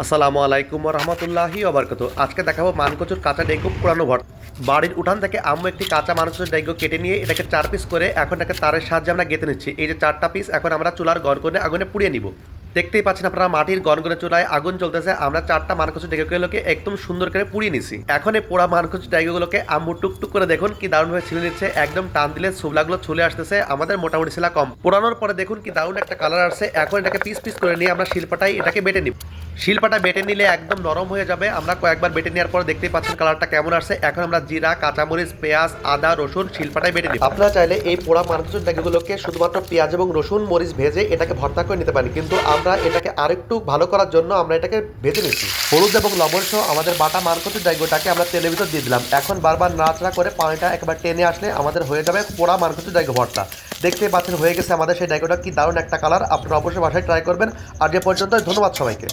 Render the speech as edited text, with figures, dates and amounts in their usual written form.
আসসালামু আলাইকুম রহমতুল্লাহি ওবরকাত। আজকে দেখাবো মানকচুর কাঁচা ডেঙ্গু পুরানো ভর্তা। বাড়ির উঠান থেকে আম্মু একটি কাঁচা মানকচুর ডেঙ্গু কেটে নিয়ে এটাকে 4 পিস করে এখন এটাকে তারের সাহায্যে আমরা গেঁথে নিচ্ছি। এই যে 4টা পিস এখন আমরা চুলার গড়গড়ে আগুনে পুড়িয়ে নিব। দেখতেই পাচ্ছেন আপনারা মাটির গড়গড়ে চুলায় আগুন চলতেছে। আমরা 4টা মানকচুর ডেঙ্গুগুলোকে একদম সুন্দর করে পুড়িয়ে নিছি। এখন এই পোড়া মানকচুর ডেঙ্গুগুলোকে আম্মু টুকটুক করে দেখুন কি দারুণভাবে ছিলে নিচ্ছে। একদম টান দিলে সুবলাগুলো চলে আসতেছে। আমাদের মোটামুটি ছিলা কম পোড়ানোর পরে দেখুন কি দারুণ একটা কালার আসছে। এখন এটাকে পিস পিস করে নিয়ে আমরা শিলপাটায় এটাকে বেটে নিব। শিলপাটা বেটে নিলে একদম নরম হয়ে যাবে। আমরা কয়েকবার বেটে নেওয়ার পর দেখতেই পাচ্ছেন কালারটা কেমন আসছে। এখন আমরা জিরা, কাঁচামরিচ, পেঁয়াজ, আদা, রসুন শিলপাটায় বেটে নিব। আপনারা চাইলে এই পোড়া মানকচুর ডেঙ্গুগুলোকে শুধুমাত্র পেঁয়াজ এবং রসুন মরিচ ভেজে এটাকে ভর্তা করে নিতে পারি, কিন্তু আমরা এটাকে আরেকটু ভালো করার জন্য আমরা এটাকে ভেজে নিচ্ছি। হলুদ এবং লবণ সহ আমাদের বাটা মানকচুর ডেঙ্গুটাকে আমরা তেলের ভিতর দিয়ে দিলাম। এখন বারবার নাড়াচাড়া করে পানিটা একবার টেনে আসলে আমাদের হয়ে যাবে পোড়া মানকচুর ডেঙ্গু ভর্তা। দেখতেই পাচ্ছেন হয়ে গেছে আমাদের সেই ডেঙ্গুটা। কি দারুণ একটা কালার। আপনারা অবশ্যই বাসায় ট্রাই করবেন। আর যে পর্যন্ত ধন্যবাদ সবাইকে।